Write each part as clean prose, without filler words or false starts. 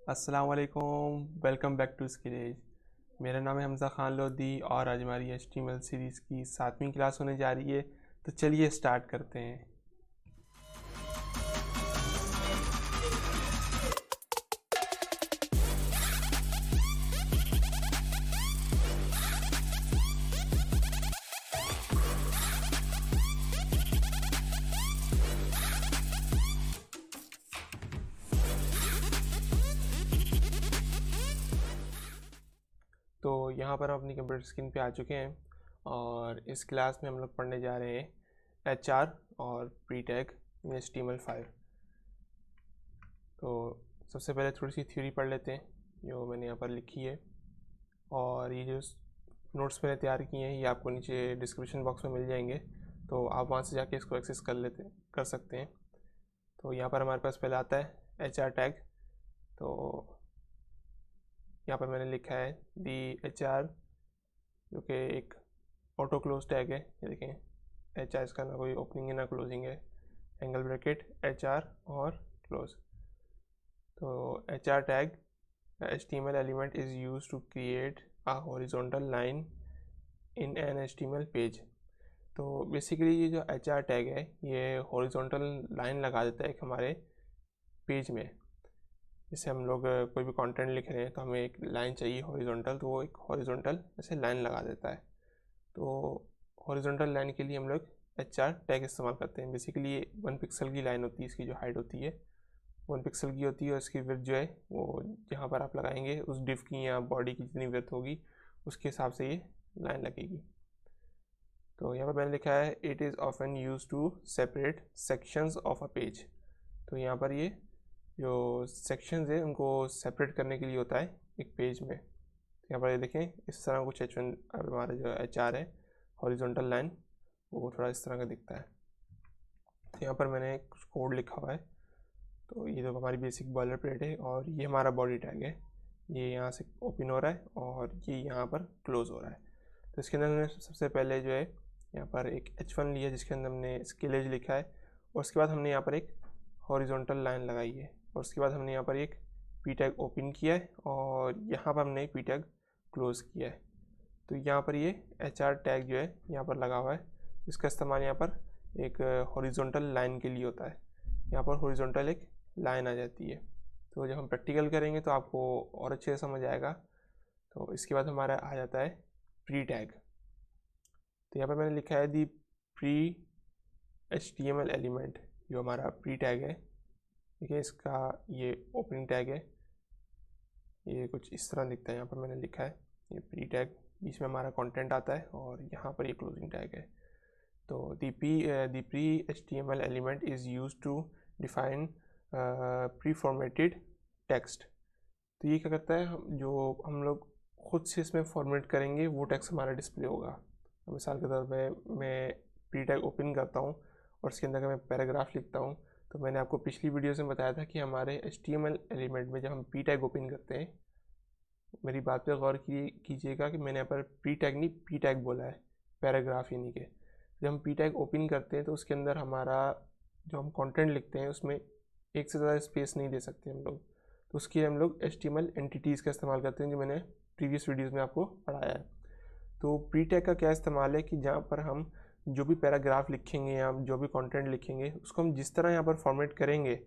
अस्सलाम वालेकुम, welcome back to स्किलेज। मेरा नाम है हमज़ा ख़ान लोधी और आज हमारी HTML सीरीज़ की 7वीं क्लास होने जा रही है। तो चलिए स्टार्ट करते हैं। तो यहाँ पर हम अपनी कंप्यूटर स्क्रीन पे आ चुके हैं और इस क्लास में हम लोग पढ़ने जा रहे हैं HR और प्री टैग इन HTML5। तो सबसे पहले थोड़ी सी थ्योरी पढ़ लेते हैं जो मैंने यहाँ पर लिखी है, और ये जो नोट्स मैंने तैयार किए हैं ये आपको नीचे डिस्क्रिप्शन बॉक्स में मिल जाएंगे, तो आप वहाँ से जाके इसको एक्सेस कर सकते हैं। तो यहाँ पर हमारे पास पहले आता है HR टैग। तो यहाँ पर मैंने लिखा है दी HR, जो कि एक ऑटो क्लोज टैग है। ये देखें, HR इसका ना कोई ओपनिंग है ना क्लोजिंग है, एंगल ब्रैकेट HR और क्लोज। तो HR tag HTML element is use to create a horizontal line in an HTML page. तो बेसिकली ये जो HR टैग है ये हॉरिजॉन्टल लाइन लगा देता है एक हमारे पेज में। जैसे हम लोग कोई भी कंटेंट लिख रहे हैं तो हमें एक लाइन चाहिए हॉरिजॉन्टल, तो वो एक हॉरिजॉन्टल ऐसे लाइन लगा देता है। तो हॉरिजॉन्टल लाइन के लिए हम लोग HR टैग इस्तेमाल करते हैं। बेसिकली ये 1 पिक्सल की लाइन होती है, इसकी जो हाइट होती है 1 पिक्सल की होती है, और इसकी विड्थ जो है वो जहाँ पर आप लगाएंगे उस डिव की या बॉडी की जितनी विड्थ होगी उसके हिसाब से ये लाइन लगेगी। तो यहाँ पर मैंने लिखा है it is often use to separate sections of a page. तो यहाँ पर ये जो सेक्शंस है उनको सेपरेट करने के लिए होता है एक पेज में। तो यहाँ पर ये देखें इस तरह कुछ हमारा जो HR है हॉरिजॉन्टल लाइन वो थोड़ा इस तरह का दिखता है। तो यहाँ पर मैंने कुछ कोड लिखा हुआ है। तो ये तो हमारी बेसिक बॉयलर प्लेट है और ये हमारा बॉडी टैग है, ये यहाँ से ओपन हो रहा है और ये यहाँ पर क्लोज हो रहा है। तो इसके अंदर हमने सबसे पहले जो है यहाँ पर एक H1 लिया जिसके अंदर हमने स्केलेज लिखा है, और उसके बाद हमने यहाँ पर एक हॉरिजॉन्टल लाइन लगाई है, और उसके बाद हमने यहाँ पर एक पी टैग ओपन किया है और यहाँ पर हमने पी टैग क्लोज किया है। तो यहाँ पर ये HR टैग जो है यहाँ पर लगा हुआ है, इसका इस्तेमाल यहाँ पर एक हॉरिजॉन्टल लाइन के लिए होता है। यहाँ पर हॉरिजॉन्टल एक लाइन आ जाती है। तो जब हम प्रैक्टिकल करेंगे तो आपको और अच्छे से समझ आएगा। तो इसके बाद हमारा आ जाता है प्री टैग। तो यहाँ पर मैंने लिखा है दी प्री HTML एलिमेंट, जो हमारा प्री टैग है। देखिए इसका ये ओपनिंग टैग है, ये कुछ इस तरह दिखता है। यहाँ पर मैंने लिखा है ये प्री टैग, बीच में हमारा कंटेंट आता है और यहाँ पर ये क्लोजिंग टैग है। तो the pre HTML element is use to define pre formatted text. तो ये क्या करता है, जो हम लोग खुद से इसमें फॉर्मेट करेंगे वो टेक्स्ट हमारा डिस्प्ले होगा। मिसाल के तौर पे मैं प्री टैग ओपन करता हूँ और इसके अंदर मैं पैराग्राफ लिखता हूँ। तो मैंने आपको पिछली वीडियो में बताया था कि हमारे HTML एलिमेंट में जब हम प्री टैग ओपन करते हैं, मेरी बात पे गौर कीजिएगा कि मैंने यहाँ पर प्री टैग नहीं पी टैग बोला है, पैराग्राफ यानी कि जब हम पी टैग ओपन करते हैं तो उसके अंदर हमारा जो हम कंटेंट लिखते हैं उसमें एक से ज़्यादा स्पेस नहीं दे सकते हम लोग। तो उसके लिए हम लोग HTML एंटिटीज़ का इस्तेमाल करते हैं, जो मैंने प्रीवियस वीडियोज़ में आपको पढ़ाया है। तो प्री टैग का क्या इस्तेमाल है कि जहाँ पर हम जो भी पैराग्राफ लिखेंगे या जो भी कंटेंट लिखेंगे उसको हम जिस तरह यहाँ पर फॉर्मेट करेंगे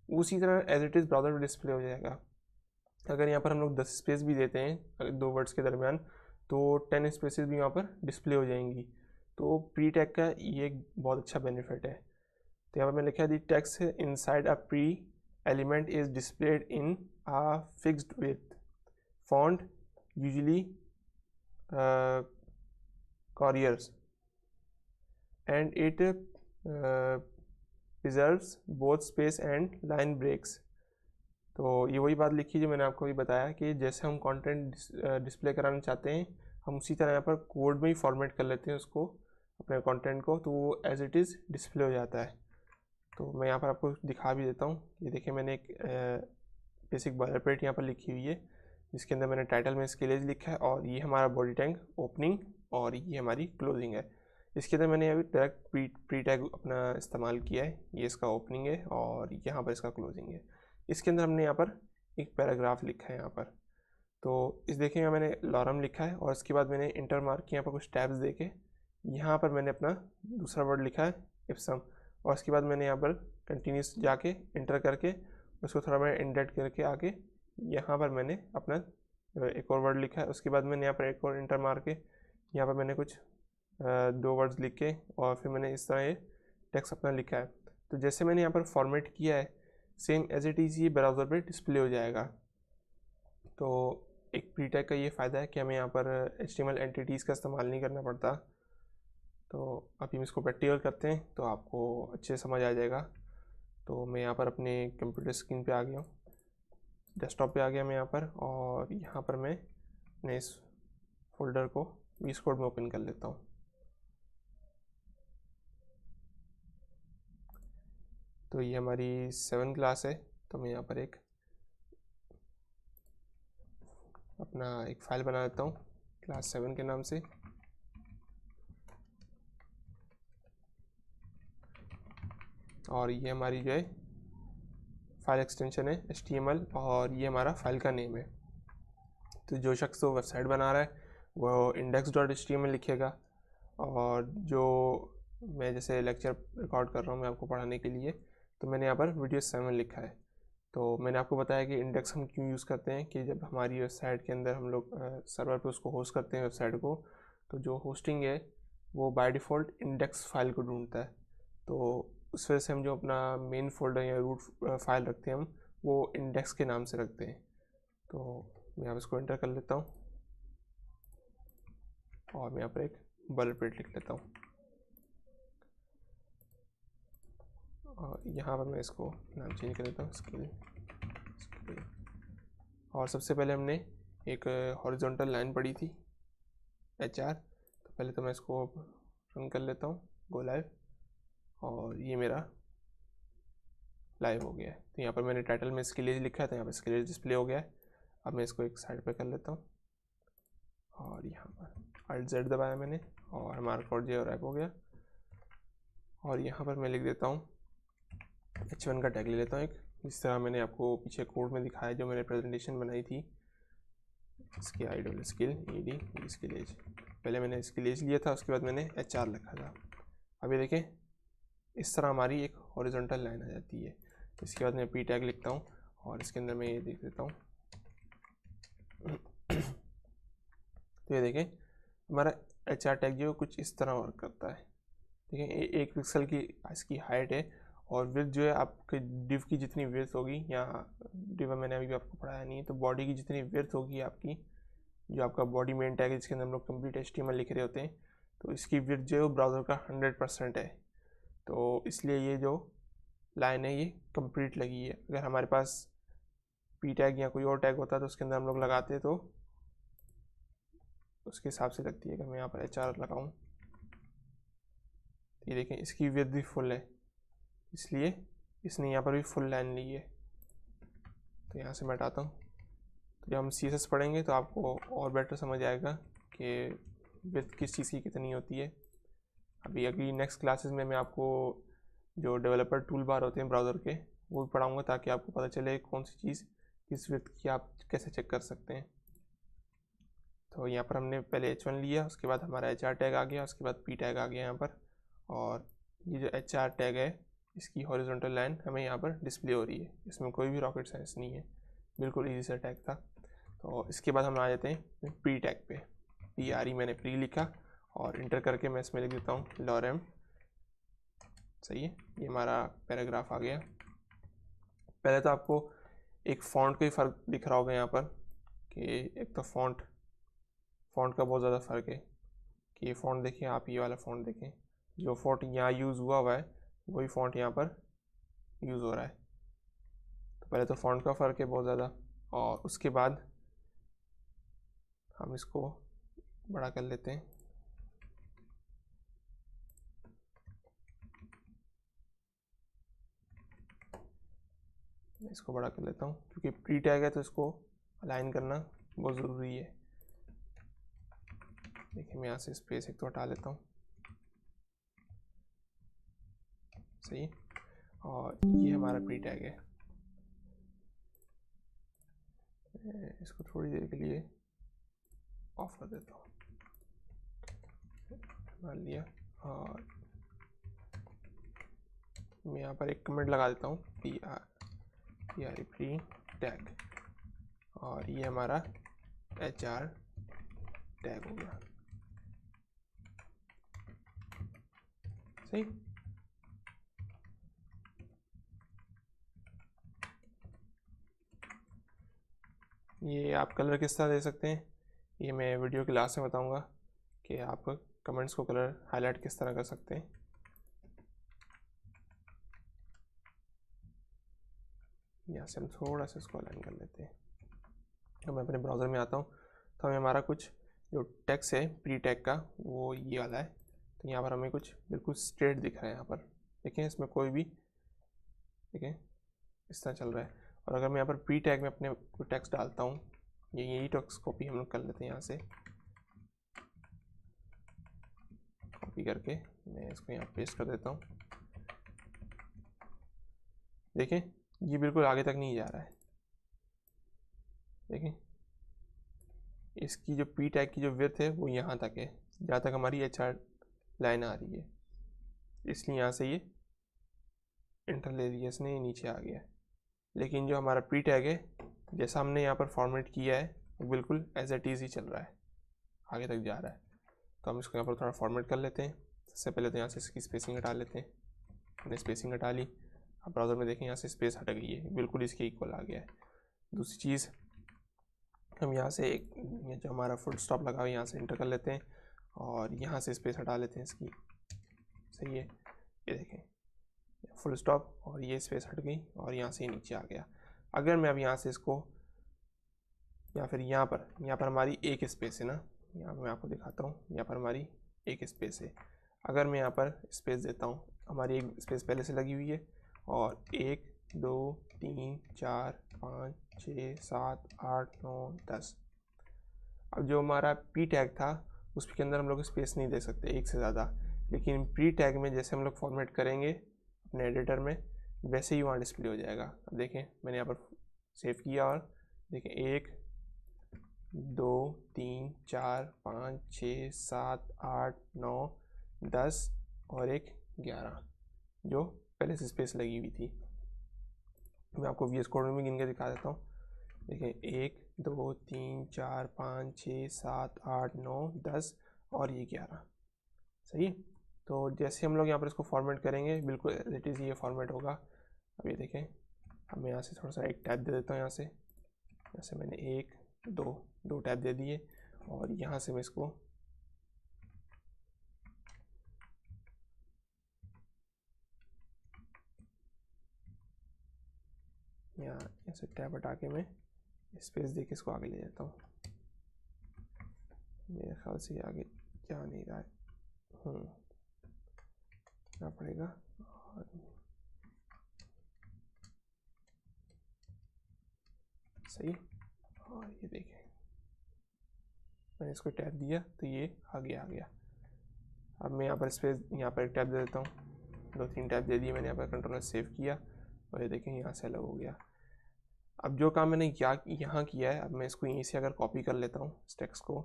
उसी तरह एज इट इज़ ब्राउज़र पर डिस्प्ले हो जाएगा। अगर यहाँ पर हम लोग 10 स्पेस भी देते हैं 2 वर्ड्स के दरमियान तो 10 स्पेसेस भी यहाँ पर डिस्प्ले हो जाएंगी। तो प्री टैग का ये एक बहुत अच्छा बेनिफिट है। तो यहाँ पर मैंने लिखा है दी text inside a pre element is displayed in a fixed width font usually Couriers and it preserves both space and line breaks। तो ये वही बात लिखी जो मैंने आपको भी बताया कि जैसे हम कंटेंट डिस्प्ले कराना चाहते हैं हम उसी तरह यहाँ पर कोड में ही फॉर्मेट कर लेते हैं उसको, अपने कंटेंट को, तो वो एज इट इज़ डिस्प्ले हो जाता है। तो मैं यहाँ पर आपको दिखा भी देता हूँ। ये देखिए मैंने एक बेसिक बॉयलरप्लेट यहाँ पर लिखी हुई है जिसके अंदर मैंने टाइटल में स्केलेज लिखा है और ये हमारा बॉडी टैग ओपनिंग और ये हमारी क्लोजिंग है। इसके अंदर मैंने अभी डायरेक्ट प्री टैग अपना इस्तेमाल किया है, ये इसका ओपनिंग है और यहाँ पर इसका क्लोजिंग है। इसके अंदर हमने यहाँ पर एक पैराग्राफ लिखा है यहाँ पर। तो इस देखिएगा मैंने लॉरम लिखा है और उसके बाद मैंने इंटर मार्क किया, यहाँ पर कुछ टैब्स देके यहाँ पर मैंने अपना दूसरा वर्ड लिखा है इप्सम, और उसके बाद मैंने यहाँ पर कंटिन्यूस जाके इंटर करके उसको थोड़ा मैं इंडेंट करके आगे यहाँ पर मैंने अपना एक और वर्ड लिखा है। उसके बाद मैंने यहाँ पर एक और इंटर मार के यहाँ पर मैंने कुछ 2 वर्ड्स लिख के और फिर मैंने इस तरह ये टेक्स्ट अपना लिखा है। तो जैसे मैंने यहाँ पर फॉर्मेट किया है सेम एज इट इज़ ये ब्राउज़र पे डिस्प्ले हो जाएगा। तो एक प्री टैग का ये फ़ायदा है कि हमें यहाँ पर HTML एंटिटीज़ का इस्तेमाल नहीं करना पड़ता। तो अभी हम इसको प्रैक्टिकल करते हैं तो आपको अच्छे समझ आ जाएगा। तो मैं यहाँ पर अपने कंप्यूटर स्क्रीन पे आ गया हूँ, डेस्कटॉप पे आ गया मैं यहाँ पर, और यहाँ पर मैं अपने इस फोल्डर को VS कोड में ओपन कर लेता हूँ। तो ये हमारी 7 क्लास है। तो मैं यहाँ पर अपना एक फ़ाइल बना लेता हूँ क्लास 7 के नाम से। और ये हमारी जो है फाइल एक्सटेंशन है HTML, और ये हमारा फाइल का नेम है। तो जो शख्स वो वेबसाइट बना रहा है वो index.html लिखेगा, और जो मैं जैसे लेक्चर रिकॉर्ड कर रहा हूँ मैं आपको पढ़ाने के लिए, तो मैंने यहाँ पर वीडियो 7 लिखा है। तो मैंने आपको बताया कि इंडेक्स हम क्यों यूज़ करते हैं, कि जब हमारी वेबसाइट के अंदर हम लोग सर्वर पे उसको होस्ट करते हैं वेबसाइट को, तो जो होस्टिंग है वो बाय डिफ़ॉल्ट इंडेक्स फाइल को ढूंढता है। तो उस वजह से हम जो अपना मेन फोल्डर या रूट फाइल रखते हैं हम वो इंडेक्स के नाम से रखते हैं। तो मैं यहाँ पर इसको एंटर कर लेता हूँ और मैं यहाँ पर एक बॉलरप्लेट लिख लेता हूँ, और यहाँ पर मैं इसको नाम चेंज कर देता हूँ स्किल। और सबसे पहले हमने एक हॉरिजॉन्टल लाइन पढ़ी थी HR, तो पहले तो मैं इसको रन कर लेता हूँ, गो लाइव, और ये मेरा लाइव हो गया है। तो यहाँ पर मैंने टाइटल में स्किल एज लिखा है तो यहाँ पर स्किल एज डिस्प्ले हो गया है। अब मैं इसको एक साइड पे कर लेता हूँ और यहाँ पर Alt Z दबाया मैंने और हमारा कोड जो रैप हो गया। और यहाँ पर मैं लिख देता हूँ H1 का टैग ले लेता हूँ एक, जिस तरह मैंने आपको पीछे कोड में दिखाया जो मैंने प्रेजेंटेशन बनाई थी। इसकी IW skill ED skill as, पहले मैंने स्किल एज लिया था, उसके बाद मैंने HR लिखा था। अभी देखें इस तरह हमारी एक हॉरिजॉन्टल लाइन आ जाती है। इसके बाद मैं P टैग लिखता हूँ और इसके अंदर मैं ये देख देता हूँ। तो ये देखें हमारा HR टैग जो कुछ इस तरह वर्क करता है। देखें 1 पिक्सल की इसकी हाइट है, और विड्थ जो है आपके डिव की जितनी विड्थ होगी, यहाँ डिव मैंने अभी भी आपको पढ़ाया नहीं है, तो बॉडी की जितनी विड्थ होगी आपकी, जो आपका बॉडी मेन टैग है जिसके अंदर हम लोग कंप्लीट HTML लिख रहे होते हैं, तो इसकी विड्थ जो है वो ब्राउज़र का 100% है। तो इसलिए ये जो लाइन है ये कंप्लीट लगी है। अगर हमारे पास P टैग या कोई और टैग होता तो उसके अंदर हम लोग लगाते तो उसके हिसाब से लगती है। अगर मैं यहाँ पर HR लगाऊँ, ये देखें इसकी विड्थ भी फुल है, इसलिए इसने यहाँ पर भी फुल लाइन ली है। तो यहाँ से मैं हटाता हूँ। तो जब हम CSS पढ़ेंगे तो आपको और बेटर समझ आएगा कि विड्थ किस चीज़ की कितनी होती है। अभी अगली नेक्स्ट क्लासेस में मैं आपको जो डेवलपर टूल बार होते हैं ब्राउज़र के वो भी पढ़ाऊँगा, ताकि आपको पता चले कौन सी चीज़ किस विड्थ की आप कैसे चेक कर सकते हैं। तो यहाँ पर हमने पहले H1 लिया, उसके बाद हमारा HR टैग आ गया, उसके बाद P टैग आ गया यहाँ पर, और ये जो HR टैग है इसकी हॉरिजॉन्टल लाइन हमें यहाँ पर डिस्प्ले हो रही है। इसमें कोई भी रॉकेट साइंस नहीं है, बिल्कुल इजी सा टैग था। तो इसके बाद हम आ जाते हैं प्री टैग पे। PRE मैंने प्री लिखा और इंटर करके मैं इसमें लिख देता हूँ लॉरम। सही है, ये हमारा पैराग्राफ आ गया। पहले तो आपको एक फ़ॉन्ट का ही फ़र्क दिख रहा होगा यहाँ पर, कि एक तो फ़ॉन्ट का बहुत ज़्यादा फ़र्क है। कि ये फ़ॉन्ट देखें आप, ये वाला फ़ॉन्ट देखें, जो फ़ॉन्ट यहाँ यूज़ हुआ है वही फ़ॉन्ट यहाँ पर यूज़ हो रहा है। तो पहले तो फ़ॉन्ट का फ़र्क है बहुत ज़्यादा, और उसके बाद हम इसको बड़ा कर लेते हैं। मैं इसको बड़ा कर लेता हूँ क्योंकि प्री टैग है तो इसको अलाइन करना बहुत ज़रूरी है। देखिए मैं यहाँ से स्पेस एक तो हटा लेता हूँ। सही, और ये हमारा प्री टैग है। मैं इसको थोड़ी देर के लिए ऑफ कर देता हूँ, मान लिया। और मैं यहाँ पर एक कमेंट लगा देता हूँ प्री टैग, और ये हमारा HR टैग हो गया। सही। ये आप कलर किस तरह दे सकते हैं, ये मैं वीडियो के लास्ट में बताऊंगा कि आप कमेंट्स को कलर हाईलाइट किस तरह कर सकते हैं। यहाँ से हम थोड़ा सा इसको अलाइन कर लेते हैं। अब मैं अपने ब्राउज़र में आता हूँ तो हमें हमारा कुछ जो टेक्स्ट है प्री टैग का वो ये वाला है। तो यहाँ पर हमें कुछ बिल्कुल स्ट्रेट दिख रहा है। यहाँ पर देखें, इसमें कोई भी देखें इस तरह चल रहा है। और अगर मैं यहाँ पर प्री टैग में अपने कोई टेक्स्ट डालता हूँ, यही टेक्स्ट कॉपी हम लोग कर लेते हैं। यहाँ से कॉपी करके मैं इसको यहाँ पेस्ट कर देता हूँ। देखें ये बिल्कुल आगे तक नहीं जा रहा है। देखें इसकी जो पी टैग की जो विड्थ है वो यहाँ तक है, जहाँ तक हमारी HR लाइन आ रही है, इसलिए यहाँ से ये इंटर ले लिया इसने, नीचे आ गया। लेकिन जो हमारा प्री टैग है जैसा हमने यहाँ पर फॉर्मेट किया है वो बिल्कुल एज इट इज़ ही चल रहा है, आगे तक जा रहा है। तो हम इसको यहाँ पर थोड़ा फॉर्मेट कर लेते हैं। सबसे पहले तो यहाँ से इसकी स्पेसिंग हटा लेते हैं। हमने स्पेसिंग हटा ली। आप ब्राउज़र में देखें यहाँ से स्पेस हट गई है, बिल्कुल इसके इक्वल आ गया है। दूसरी चीज़, हम यहाँ से एक जो हमारा फुल स्टॉप लगा हुआ है यहाँ से इंटर कर लेते हैं और यहाँ से स्पेस हटा लेते हैं इसकी। सही है, ये देखें फुल स्टॉप और ये स्पेस हट गई और यहाँ से नीचे आ गया। अगर मैं अब यहाँ से इसको या फिर यहाँ पर हमारी एक स्पेस है ना, यहाँ पर मैं आपको दिखाता हूँ, यहाँ पर हमारी एक स्पेस है। अगर मैं यहाँ पर स्पेस देता हूँ, हमारी एक स्पेस पहले से लगी हुई है और 1 2 3 4 5 6 7 8 9 10। अब जो हमारा पी टैग था उसके अंदर हम लोग स्पेस नहीं दे सकते एक से ज़्यादा, लेकिन प्री टैग में जैसे हम लोग फॉर्मेट करेंगे अपने एडिटर में वैसे ही वहाँ डिस्प्ले हो जाएगा। अब देखें मैंने यहाँ पर सेव किया और देखें 1 2 3 4 5 6 7 8 9 10 और एक 11 जो पहले से स्पेस लगी हुई थी। मैं आपको VS कोड में गिन के दिखा देता हूँ। देखें 1 2 3 4 5 6 7 8 9 10 और ये 11। सही। तो जैसे हम लोग यहाँ पर इसको फॉर्मेट करेंगे बिल्कुल एज इट इज़ ये फॉर्मेट होगा। अब ये देखें, अब मैं यहाँ से थोड़ा सा एक टैब दे देता हूँ। यहाँ से मैंने 1 2 टैब दे दिए और यहाँ से मैं इसको यहाँ से टैब हटा के मैं स्पेस दे के इसको आगे ले जाता हूँ। मेरे ख्याल से आगे जा नहीं रहा है, क्या पड़ेगा। और सही। और ये देखें मैंने इसको टैब दिया तो ये आगे आ गया। अब मैं यहाँ पर स्पेस यहाँ पर एक टैब दे देता हूँ, 2-3 टैब दे दिए मैंने। यहाँ पर कंट्रोलर सेव किया और ये देखें यहाँ से अलग हो गया। अब जो काम मैंने यहाँ किया है, अब मैं इसको यहीं से अगर कॉपी कर लेता हूँ, इस टेक्स्ट को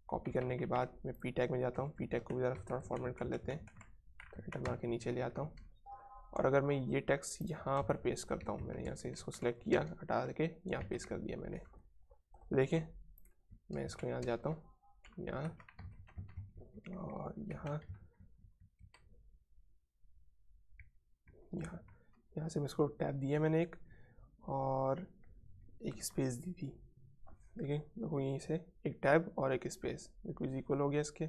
कॉपी करने के बाद मैं पी टैग में जाता हूँ, पी टैग को भी ज़रा थोड़ा फॉर्मेट कर लेते हैं, एंटर मार के नीचे ले आता हूँ। और अगर मैं ये टेक्स्ट यहाँ पर पेस्ट करता हूँ, मैंने यहाँ से इसको सिलेक्ट किया, हटा के यहाँ पेस्ट कर दिया मैंने। देखें मैं इसको यहाँ जाता हूँ, यहाँ और यहाँ से मैं इसको टैब दिया मैंने एक और एक स्पेस दी थी। देखिए देखो यहीं से एक टैब और एक स्पेस बिल्कुल इक्वल हो गया इसके।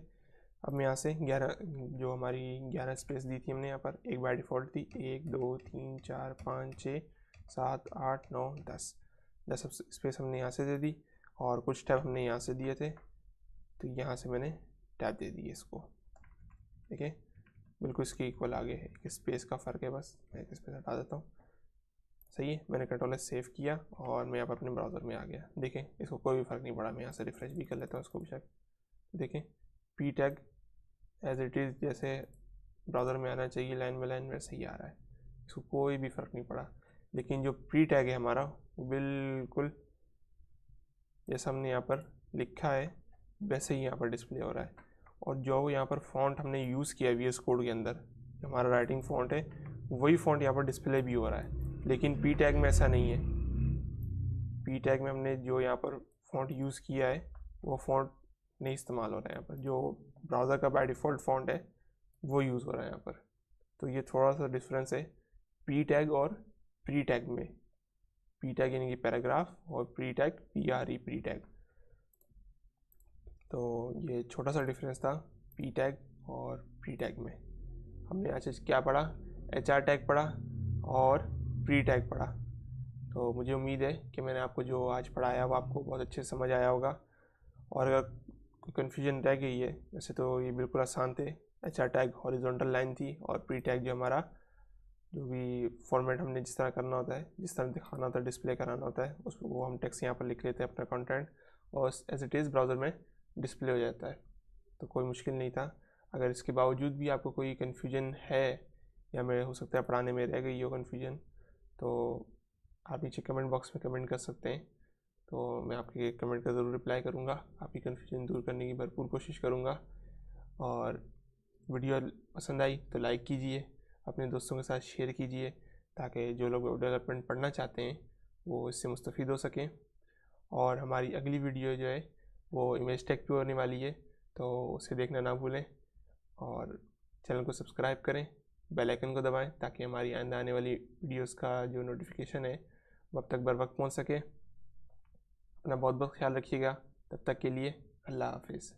अब मैं यहाँ से 11 जो हमारी 11 स्पेस दी थी हमने यहाँ पर, एक बाय डिफ़ॉल्ट थी 1 2 3 4 5 6 7 8 9 10 स्पेस हमने यहाँ से दे दी और कुछ टैब हमने यहाँ से दिए थे, तो यहाँ से मैंने टैब दे दिए इसको। देखिए बिल्कुल इसके इक्वल आ गए, एक स्पेस का फ़र्क है बस। मैं एक स्पेस हटा देता हूँ। सही है, मैंने कंट्रोलर सेव किया और मैं अब अपने ब्राउज़र में आ गया। देखें इसको कोई भी फ़र्क नहीं पड़ा। मैं यहाँ से रिफ्रेश भी कर लेता हूँ इसको भी शायद। देखें P tag as it is जैसे ब्राउज़र में आना चाहिए लाइन बाय लाइन वैसे ही आ रहा है, इसको कोई भी फ़र्क नहीं पड़ा। लेकिन जो प्री टैग है हमारा वो बिल्कुल जैसा हमने यहाँ पर लिखा है वैसे ही यहाँ पर डिस्प्ले हो रहा है। और जो यहाँ पर फ़ॉन्ट हमने यूज़ किया है VS कोड के अंदर, हमारा राइटिंग फ़ॉन्ट है, वही फ़ॉन्ट यहाँ पर डिस्प्ले भी हो रहा है। लेकिन पी टैग में ऐसा नहीं है। पी टैग में हमने जो यहाँ पर फ़ॉन्ट यूज़ किया है वो फ़ॉन्ट नहीं इस्तेमाल हो रहा है यहाँ पर। जो ब्राउज़र का बाय डिफ़ॉल्ट फ़ॉन्ट है वो यूज़ हो रहा है यहाँ पर। तो ये थोड़ा सा डिफरेंस है पी टैग और प्री टैग में। पी टैग यानी कि पैराग्राफ, और pre tag PRE pre tag. तो ये छोटा सा डिफरेंस था पी टैग और प्री टैग में। हमने आज क्या पढ़ा? HR टैग पढ़ा और प्री टैग पढ़ा। तो मुझे उम्मीद है कि मैंने आपको जो आज पढ़ाया वो आपको बहुत अच्छे से समझ आया होगा। और अगर कोई कन्फ्यूजन रह गई है, वैसे तो ये बिल्कुल आसान थे। HR टैग हॉरिजॉन्टल लाइन थी, और प्री टैग जो हमारा जो भी फॉर्मेट हमने जिस तरह करना होता है, जिस तरह दिखाना होता है, डिस्प्ले कराना होता है, उसको वो हम टेक्स्ट यहाँ पर लिख लेते हैं अपना कंटेंट, और एज इट इज़ ब्राउज़र में डिस्प्ले हो जाता है। तो कोई मुश्किल नहीं था। अगर इसके बावजूद भी आपको कोई कन्फ्यूजन है, या मैं हो सकता है पढ़ाने में रह गई हो कन्फ्यूजन, तो आप नीचे कमेंट बॉक्स में कमेंट कर सकते हैं। तो मैं आपके कमेंट का ज़रूर रिप्लाई करूँगा, आपकी कन्फ्यूजन दूर करने की भरपूर कोशिश करूँगा। और वीडियो पसंद आई तो लाइक कीजिए, अपने दोस्तों के साथ शेयर कीजिए, ताकि जो लोग वेब डेवलपमेंट पढ़ना चाहते हैं वो इससे मुस्तफ़ीद हो सकें। और हमारी अगली वीडियो जो है वो इमेज टेक पे होने वाली है, तो उसे देखना ना भूलें। और चैनल को सब्सक्राइब करें, बेल आइकन को दबाएं, ताकि हमारी आइंदा आने वाली वीडियोस का जो नोटिफिकेशन है वो अब तक बर वक्त पहुँच सके। अपना बहुत बहुत ख्याल रखिएगा। तब तक के लिए अल्लाह हाफिज़।